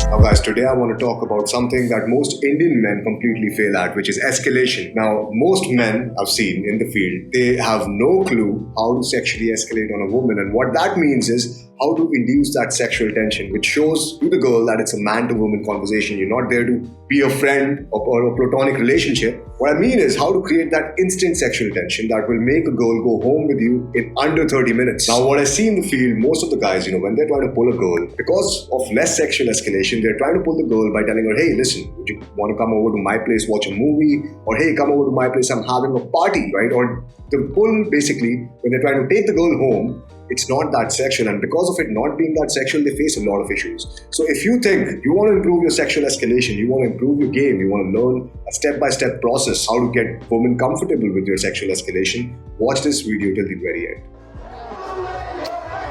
Now, guys, today I want to talk about something that most Indian men completely fail at, which is escalation. Now, most men I've seen in the field, they have no clue how to sexually escalate on a woman, and what that means is how to induce that sexual tension, which shows to the girl that it's a man-to-woman conversation. You're not there to be a friend or a platonic relationship. What I mean is how to create that instant sexual tension that will make a girl go home with you in under 30 minutes. Now, what I see in the field, most of the guys, when they're trying to pull a girl, because of less sexual escalation, they're trying to pull the girl by telling her, hey, listen, would you want to come over to my place, watch a movie? Or hey, come over to my place, I'm having a party, right? Or the pull, basically, when they're trying to take the girl home, it's not that sexual, and because of it not being that sexual, they face a lot of issues. So if you think you want to improve your sexual escalation, you want to improve your game, you want to learn a step-by-step process how to get women comfortable with your sexual escalation, watch this video till the very end.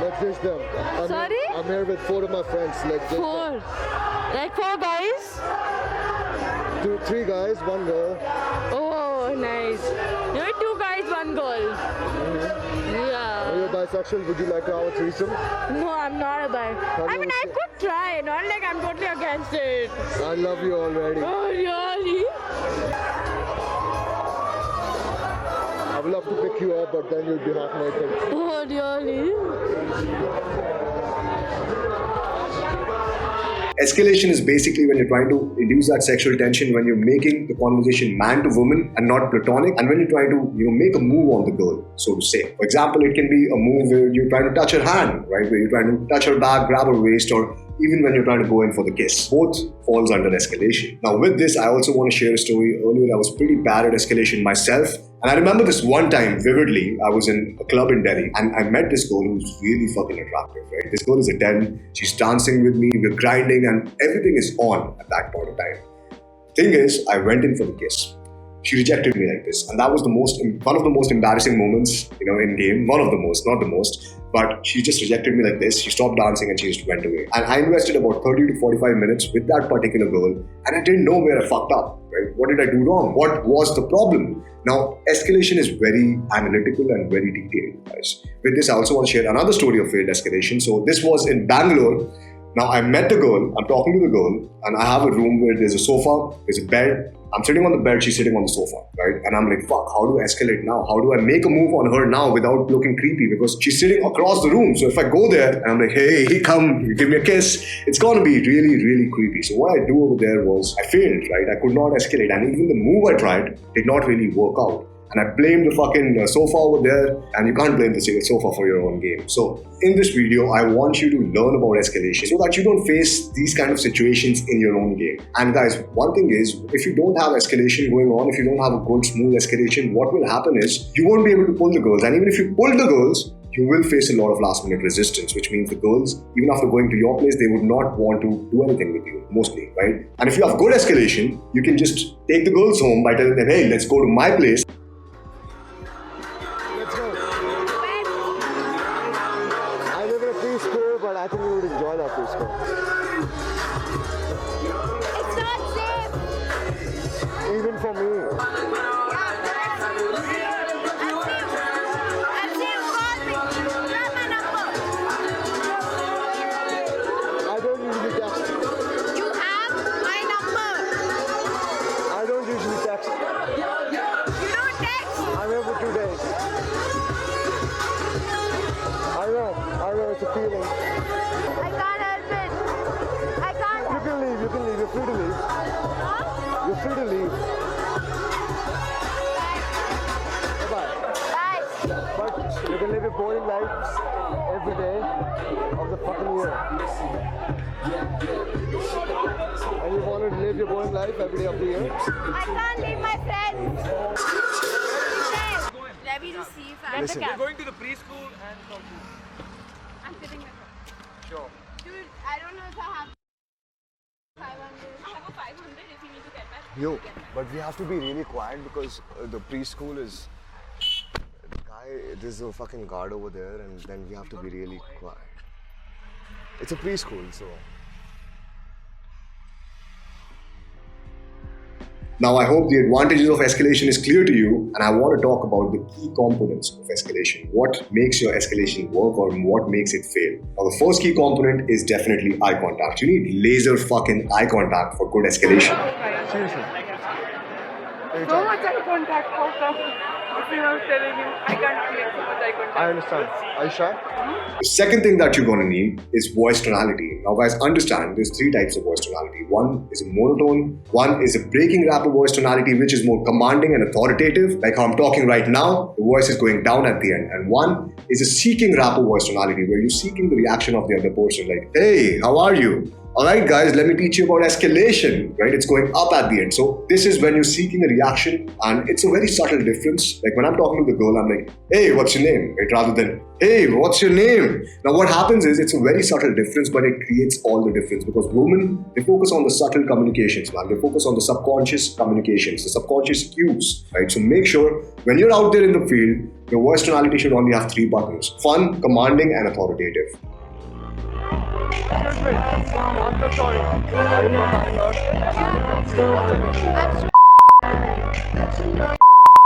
Let's ditch them. Sorry? I'm here with 4 of my friends. Let's ditch Four. them. Like 4 guys? 3 guys, 1 girl. Oh, nice. You're 2 guys, 1 girl. Yeah. Are you bisexual? Would you like to have a threesome? No, I'm not a bi. I mean, I could try. Not like I'm totally against it. I love you already. Oh, really? I would love to pick you up, but then you'd be half naked. Oh, really? Escalation is basically when you're trying to induce that sexual tension, when you're making the conversation man to woman and not platonic, and when you're trying to make a move on the girl, so to say. For example, it can be a move where you're trying to touch her hand, right? Where you're trying to touch her back, grab her waist, or even when you're trying to go in for the kiss. Both falls under escalation. Now with this, I also want to share a story. Earlier, I was pretty bad at escalation myself. And I remember this one time vividly, I was in a club in Delhi and I met this girl who's really fucking attractive, right? This girl is a 10, she's dancing with me, we're grinding and everything is on at that point of time. Thing is, I went in for the kiss. She rejected me like this, and that was one of the most embarrassing moments, in game. One of the most, not the most. But she just rejected me like this. She stopped dancing and she just went away. And I invested about 30 to 45 minutes with that particular girl, and I didn't know where I fucked up. Right? What did I do wrong? What was the problem? Now, escalation is very analytical and very detailed, guys. With this, I also want to share another story of failed escalation. So this was in Bangalore. Now, I met the girl, I'm talking to the girl, and I have a room where there's a sofa, there's a bed. I'm sitting on the bed, she's sitting on the sofa, right? And I'm like, fuck, how do I escalate now? How do I make a move on her now without looking creepy? Because she's sitting across the room. So if I go there and I'm like, hey, come, you give me a kiss, it's gonna be really, really creepy. So what I do over there was, I failed, right? I could not escalate. And even the move I tried did not really work out. And I blamed the fucking sofa over there, and you can't blame the sofa for your own game. So in this video, I want you to learn about escalation so that you don't face these kind of situations in your own game. And guys, one thing is, if you don't have escalation going on, if you don't have a good smooth escalation, what will happen is you won't be able to pull the girls. And even if you pull the girls, you will face a lot of last minute resistance, which means the girls, even after going to your place, they would not want to do anything with you, mostly, right? And if you have good escalation, you can just take the girls home by telling them, hey, let's go to my place. But I think you would enjoy that preschool. It's not safe. Even for me. I don't usually text. You have my number. I don't usually text. You don't text. I'm here for 2 days. I know, it's a feeling. I can't help it. I can't. You can leave, you're free to leave. Huh? You're free to leave. Bye-bye. Bye. But you can live your boring life every day of the fucking year. And you want to live your boring life every day of the year? I can't leave my friends. Let me just see if I Listen. We're going to the preschool and I'm sitting with her. sure. Dude, I don't know if I have 500. I have a 500 if you need to get back. Yo, but we have to be really quiet because the preschool is... The guy There's a fucking guard over there, and then we have to be really quiet. It's a preschool, so. Now, I hope the advantages of escalation is clear to you, and I want to talk about the key components of escalation. What makes your escalation work or what makes it fail? Now, the first key component is definitely eye contact. You need laser fucking eye contact for good escalation. Seriously. So much eye contact, how come? If I was telling you, I can't create so much eye contact. I understand. Are you sure? The second thing that you're going to need is voice tonality. Now guys, understand there's three types of voice tonality. One is a monotone, one is a breaking rapper voice tonality, which is more commanding and authoritative, like how I'm talking right now, the voice is going down at the end. And one is a seeking rapper voice tonality, where you're seeking the reaction of the other person, like, hey, how are you? Alright guys, let me teach you about escalation, right? It's going up at the end. So this is when you're seeking a reaction, and it's a very subtle difference. Like when I'm talking to the girl, I'm like, hey, what's your name? Right? Rather than, hey, what's your name? Now what happens is it's a very subtle difference, but it creates all the difference, because women, they focus on the subtle communications, man. They focus on the subconscious communications, the subconscious cues, right? So make sure when you're out there in the field, your voice tonality should only have three buttons: fun, commanding, and authoritative. I'm so sorry.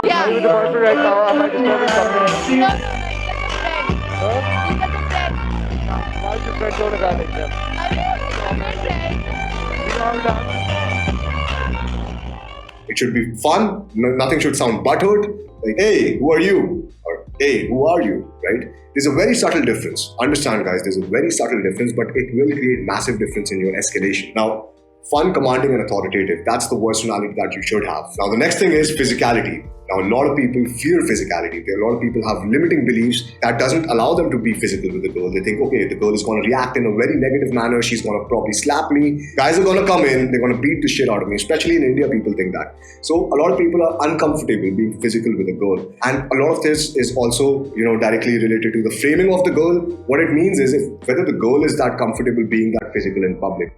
Yeah. I'm with the boyfriend right now. I might disturb something. No, he's just a friend. Why is your friend going to that exam? It should be fun. Nothing should sound butthurt. Like, hey, who are you? Or, hey, who are you? Right? There's a very subtle difference. Understand, guys, there's a very subtle difference, but it will create massive difference in your escalation. Now, fun, commanding, and authoritative. That's the voice tonality that you should have. Now, the next thing is physicality. Now, a lot of people fear physicality. A lot of people have limiting beliefs that doesn't allow them to be physical with the girl. They think, okay, the girl is going to react in a very negative manner. She's going to probably slap me. Guys are going to come in. They're going to beat the shit out of me. Especially in India, people think that. So a lot of people are uncomfortable being physical with a girl. And a lot of this is also, directly related to the framing of the girl. What it means is whether the girl is that comfortable being that physical in public.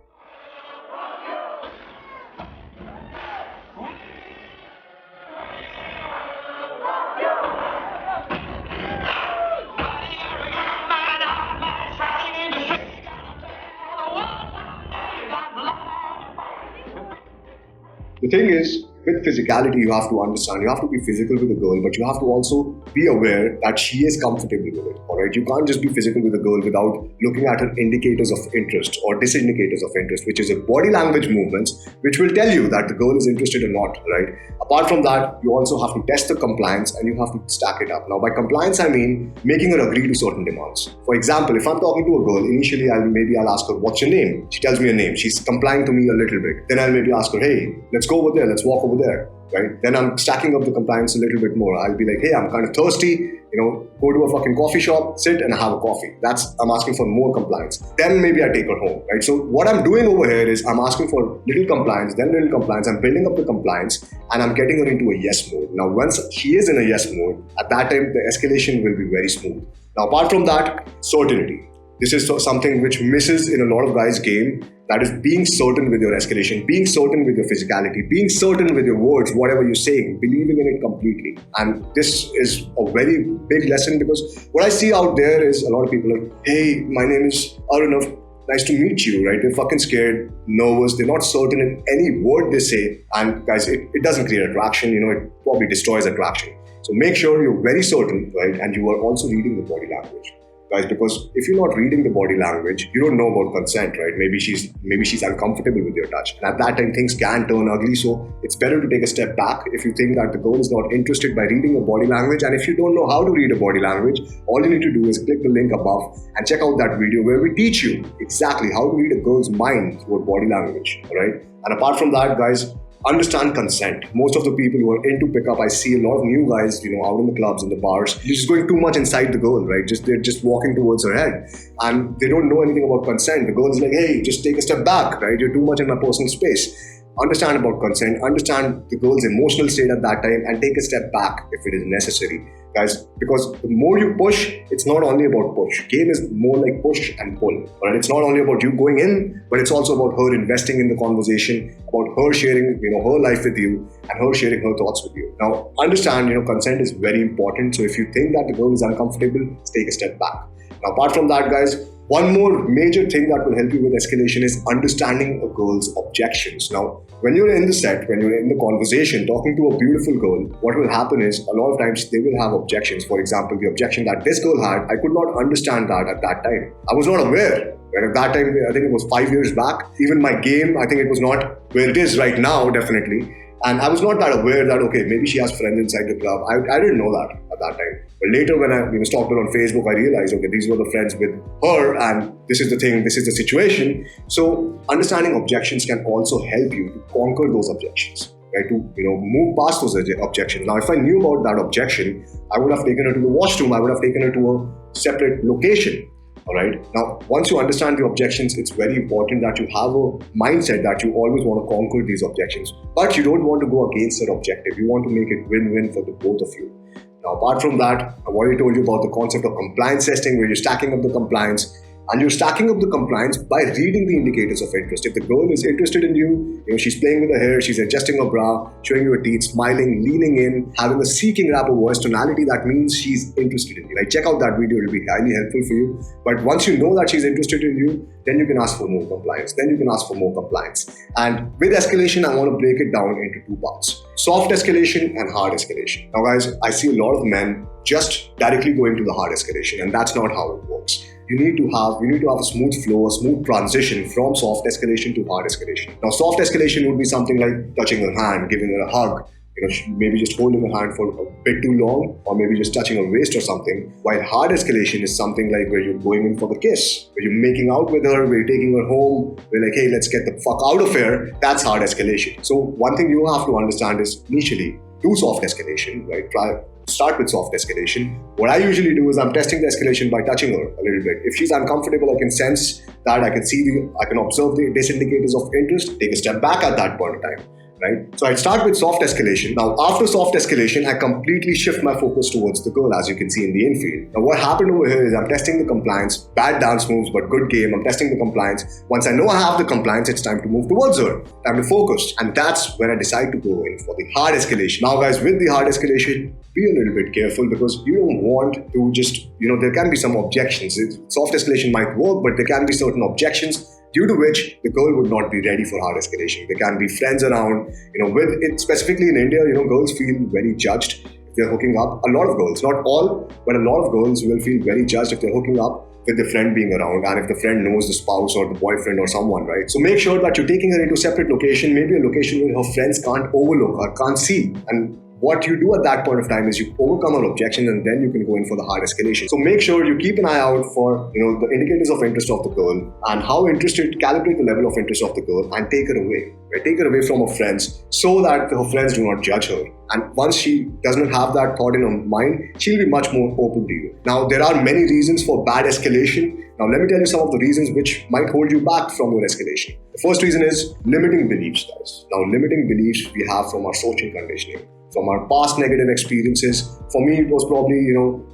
The thing is, with physicality, you have to understand, you have to be physical with a girl, but you have to also be aware that she is comfortable with it, alright? You can't just be physical with a girl without looking at her indicators of interest or disindicators of interest, which is a body language movements, which will tell you that the girl is interested or not, right? Apart from that, you also have to test the compliance and you have to stack it up. Now, by compliance, I mean making her agree to certain demands. For example, if I'm talking to a girl, initially I'll ask her, what's your name? She tells me a name. She's complying to me a little bit. Then I'll maybe ask her, hey, let's go over there, let's walk over there, right? Then I'm stacking up the compliance a little bit more. I'll be like, hey, I'm kind of thirsty, go to a fucking coffee shop, sit and have a coffee. I'm asking for more compliance. Then maybe I take her home, right? So what I'm doing over here is I'm asking for little compliance, then little compliance. I'm building up the compliance and I'm getting her into a yes mode. Now, once she is in a yes mode, at that time, the escalation will be very smooth. Now, apart from that, certainty. This is something which misses in a lot of guys' game. That is being certain with your escalation, being certain with your physicality, being certain with your words, whatever you're saying, believing in it completely. And this is a very big lesson, because what I see out there is a lot of people are, hey, my name is Arunav, nice to meet you, right? They're fucking scared, nervous, they're not certain in any word they say. And guys, it doesn't create attraction, it probably destroys attraction. So make sure you're very certain, right? And you are also reading the body language. Guys, because if you're not reading the body language, you don't know about consent, right? Maybe she's uncomfortable with your touch. And at that time, things can turn ugly. So it's better to take a step back if you think that the girl is not interested by reading your body language. And if you don't know how to read a body language, all you need to do is click the link above and check out that video where we teach you exactly how to read a girl's mind through her body language, all right? And apart from that, guys, understand consent. Most of the people who are into pickup, I see a lot of new guys, out in the clubs, in the bars, they're just going too much inside the girl, right? They're just walking towards her head. And they don't know anything about consent. The girl is like, hey, just take a step back, right? You're too much in my personal space. Understand about consent, understand the girl's emotional state at that time, and take a step back if it is necessary. guys, because the more you push, it's not only about push. Game is more like push and pull. Right? It's not only about you going in, but it's also about her investing in the conversation, about her sharing, her life with you, and her sharing her thoughts with you. Now, understand, consent is very important. So if you think that the girl is uncomfortable, take a step back. Now, apart from that, guys, one more major thing that will help you with escalation is understanding a girl's objections. Now, when you're in the set, when you're in the conversation, talking to a beautiful girl, what will happen is a lot of times they will have objections. For example, the objection that this girl had, I could not understand that at that time. I was not aware. Right? At that time, I think it was 5 years back. Even my game, I think it was not where it is right now, definitely. And I was not that aware that, okay, maybe she has friends inside the club. I didn't know that at that time. But later when I stalked her on Facebook, I realized, okay, these were the friends with her and this is the thing, this is the situation. So understanding objections can also help you to conquer those objections, right? To, move past those objections. Now, if I knew about that objection, I would have taken her to the washroom. I would have taken her to a separate location. All right. Now, once you understand the objections, it's very important that you have a mindset that you always want to conquer these objections, but you don't want to go against that objective. You want to make it win-win for the both of you. Now, apart from that, I've already told you about the concept of compliance testing, where you're stacking up the compliance. And you're stacking up the compliance by reading the indicators of interest. If the girl is interested in you, she's playing with her hair, she's adjusting her bra, showing you her teeth, smiling, leaning in, having a seeking rapper voice tonality, that means she's interested in you. Right? Check out that video, it'll be highly helpful for you. But once you know that she's interested in you, then you can ask for more compliance. And with escalation, I want to break it down into two parts: soft escalation and hard escalation. Now, guys, I see a lot of men just directly going to the hard escalation, and that's not how it works. You need to have a smooth flow, a smooth transition from soft escalation to hard escalation. Now, soft escalation would be something like touching her hand, giving her a hug, maybe just holding her hand for a bit too long, or maybe just touching her waist or something. While hard escalation is something like where you're going in for the kiss, where you're making out with her, where you're taking her home, we're like, hey, let's get the fuck out of here. That's hard escalation. So one thing you have to understand is initially do soft escalation, right? Start with soft escalation. What I usually do is I'm testing the escalation by touching her a little bit. If she's uncomfortable, I can sense that, I can observe the disindicators of interest, take a step back at that point in time. Right? So I start with soft escalation. Now, after soft escalation, I completely shift my focus towards the girl, as you can see in the infield. Now, what happened over here is I'm testing the compliance, bad dance moves, but good game. I'm testing the compliance. Once I know I have the compliance, it's time to move towards her, time to focus. And that's when I decide to go in for the hard escalation. Now, guys, with the hard escalation, be a little bit careful, because you don't want to just, there can be some objections. Soft escalation might work, but there can be certain objections due to which the girl would not be ready for hard escalation. There can be friends around, with it, specifically in India, girls feel very judged if they're hooking up. A lot of girls, not all, but a lot of girls will feel very judged if they're hooking up with the friend being around, and if the friend knows the spouse or the boyfriend or someone, right? So make sure that you're taking her into a separate location, maybe a location where her friends can't overlook or can't see. And what you do at that point of time is you overcome her objections, and then you can go in for the hard escalation. So make sure you keep an eye out for the indicators of interest of the girl, and how interested, calibrate the level of interest of the girl, and take her away. Right? Take her away from her friends, so that her friends do not judge her. And once she does not have that thought in her mind, she'll be much more open to you. Now, there are many reasons for bad escalation. Now, let me tell you some of the reasons which might hold you back from your escalation. The first reason is limiting beliefs, guys. Now, limiting beliefs we have from our social conditioning, from our past negative experiences. For me, it was probably,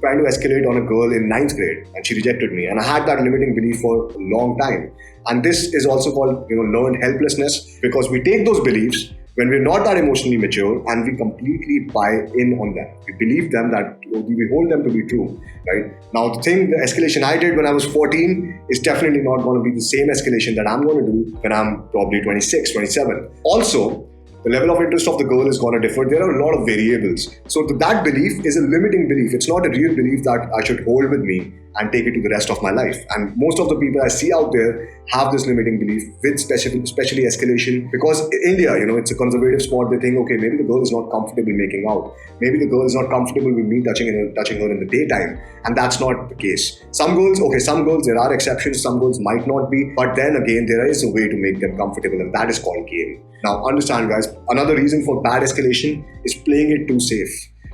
trying to escalate on a girl in 9th grade, and she rejected me. And I had that limiting belief for a long time. And this is also called, learned helplessness, because we take those beliefs when we're not that emotionally mature, and we completely buy in on them. We believe them, that we hold them to be true, right? Now, the escalation I did when I was 14 is definitely not going to be the same escalation that I'm going to do when I'm probably 26, 27. Also, the level of interest of the girl is going to differ. There are a lot of variables. So that belief is a limiting belief. It's not a real belief that I should hold with me and take it to the rest of my life. And most of the people I see out there have this limiting belief with especially escalation, because India, it's a conservative spot. They think, okay, maybe the girl is not comfortable making out. Maybe the girl is not comfortable with me touching her in the daytime. And that's not the case. Some girls, there are exceptions. Some girls might not be. But then again, there is a way to make them comfortable, and that is called game. Now, understand, guys, another reason for bad escalation is playing it too safe.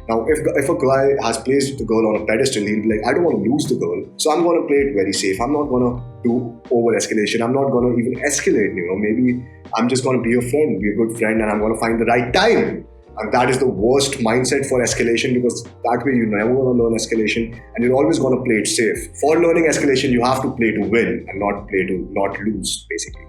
Now, if a guy has placed the girl on a pedestal, he'll be like, I don't want to lose the girl, so I'm going to play it very safe. I'm not going to do over-escalation. I'm not going to even escalate, maybe I'm just going to be a friend, be a good friend, and I'm going to find the right time. And that is the worst mindset for escalation, because that way you're never going to learn escalation and you're always going to play it safe. For learning escalation, you have to play to win and not play to not lose, basically.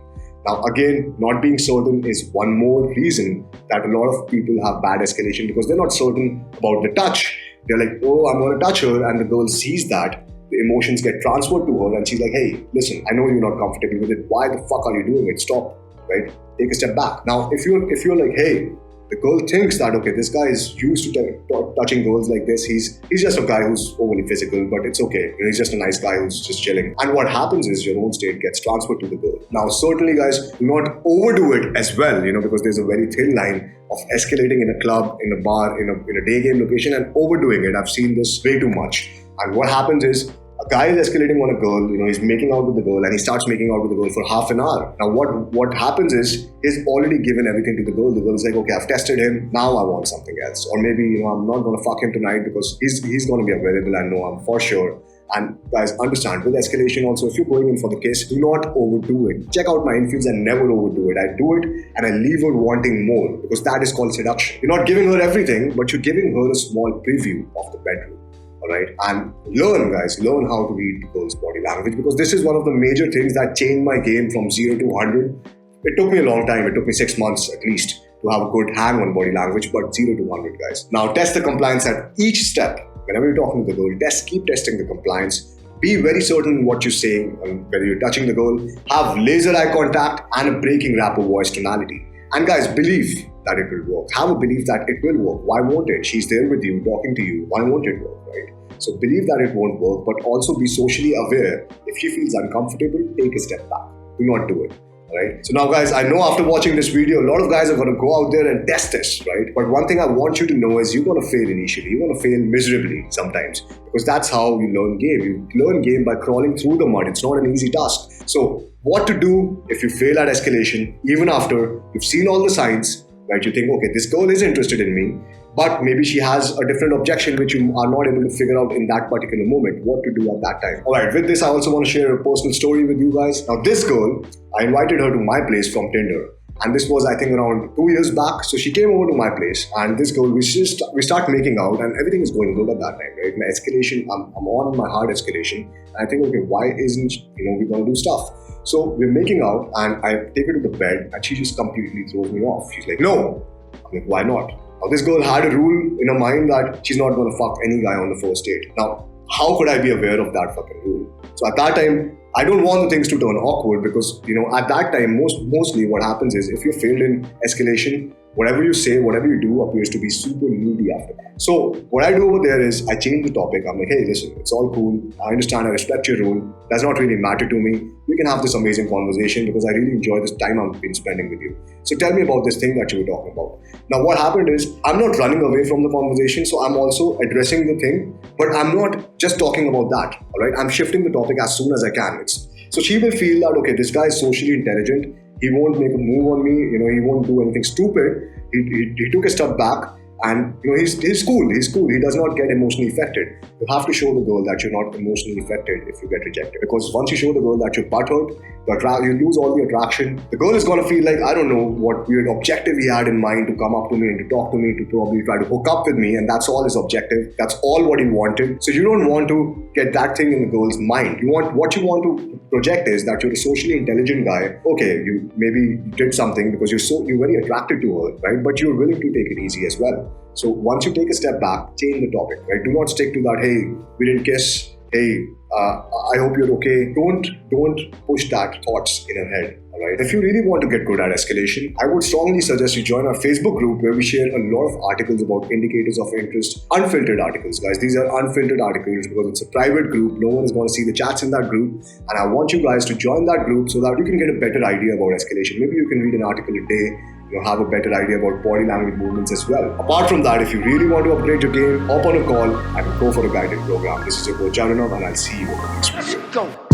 Now, again, not being certain is one more reason that a lot of people have bad escalation, because they're not certain about the touch. They're like, oh, I'm going to touch her, and the girl sees that. The emotions get transferred to her and she's like, hey, listen, I know you're not comfortable with it. Why the fuck are you doing it? Stop, right? Take a step back. Now, if you're like, hey, the girl thinks that, okay, this guy is used to touching girls like this. He's just a guy who's overly physical, but it's okay. He's just a nice guy who's just chilling. And what happens is your own state gets transferred to the girl. Now, certainly, guys, do not overdo it as well, because there's a very thin line of escalating in a club, in a bar, in a day game location and overdoing it. I've seen this way too much. And what happens is, a guy is escalating on a girl, he's making out with the girl and he starts making out with the girl for half an hour. Now what happens is, he's already given everything to the girl. The girl is like, okay, I've tested him, now I want something else. Or maybe, I'm not going to fuck him tonight because he's going to be available, I know, I'm for sure. And guys, understand, with escalation also, if you're going in for the kiss, do not overdo it. Check out my infields and never overdo it. I do it and I leave her wanting more, because that is called seduction. You're not giving her everything, but you're giving her a small preview of the bedroom. Alright, and learn how to read the girl's body language, because this is one of the major things that changed my game from 0 to 100. It took me a long time, it took me 6 months at least to have a good hang on body language, but 0 to 100, guys. Now test the compliance at each step. Whenever you're talking to the girl, keep testing the compliance. Be very certain what you're saying, whether you're touching the girl. Have laser eye contact and a breaking rapper voice tonality. And guys, believe that it will work. Have a belief that it will work. Why won't it? She's there with you, talking to you. Why won't it work, right? So believe that it won't work, but also be socially aware. If she feels uncomfortable, take a step back. Do not do it. Right? So now, guys, I know after watching this video, a lot of guys are going to go out there and test this, right? But one thing I want you to know is you're going to fail initially. You're going to fail miserably sometimes, because that's how you learn game. You learn game by crawling through the mud. It's not an easy task. So what to do if you fail at escalation, even after you've seen all the signs, right? You think, okay, this girl is interested in me, but maybe she has a different objection which you are not able to figure out in that particular moment. What to do at that time. Alright, with this, I also want to share a personal story with you guys. Now, this girl, I invited her to my place from Tinder. And this was, I think, around 2 years back. So she came over to my place, and this girl, we start making out, and everything is going good at that time, right? My escalation, I'm on my hard escalation. And I think, okay, why isn't, we going to do stuff? So we're making out, and I take her to the bed, and she just completely throws me off. She's like, no. I'm like, why not? Now, this girl had a rule in her mind that she's not going to fuck any guy on the first date. Now, how could I be aware of that fucking rule? So at that time, I don't want the things to turn awkward, because, at that time, mostly what happens is, if you're failed in escalation, whatever you say, whatever you do appears to be super needy after that. So what I do over there is I change the topic. I'm like, hey, listen, it's all cool. I understand, I respect your role. Does not really matter to me. We can have this amazing conversation because I really enjoy this time I've been spending with you. So tell me about this thing that you were talking about. Now what happened is, I'm not running away from the conversation, so I'm also addressing the thing, but I'm not just talking about that, all right? I'm shifting the topic as soon as I can. So she will feel that, okay, this guy is socially intelligent. He won't make a move on me. He won't do anything stupid. He took a step back, and he's cool. He does not get emotionally affected. You have to show the girl that you're not emotionally affected if you get rejected. Because once you show the girl that you're butthurt, you lose all the attraction. The girl is going to feel like, I don't know what weird objective he had in mind to come up to me and to talk to me, to probably try to hook up with me, and that's all his objective. That's all what he wanted. So you don't want to get that thing in the girl's mind. What you want to project is that you're a socially intelligent guy. Okay, you maybe did something because you're very attracted to her, right? But you're willing to take it easy as well. So once you take a step back, change the topic, right? Do not stick to that, hey, we didn't kiss, hey, I hope you're okay. Don't push that thoughts in her head. Alright. If you really want to get good at escalation, I would strongly suggest you join our Facebook group, where we share a lot of articles about indicators of interest, unfiltered articles, guys. These are unfiltered articles because it's a private group. No one is going to see the chats in that group. And I want you guys to join that group so that you can get a better idea about escalation. Maybe you can read an article a day, have a better idea about body language movements as well. Apart from that, if you really want to upgrade your game, hop on a call and go for a guided program. This is your coach Arunav, and I'll see you in the next video. Go.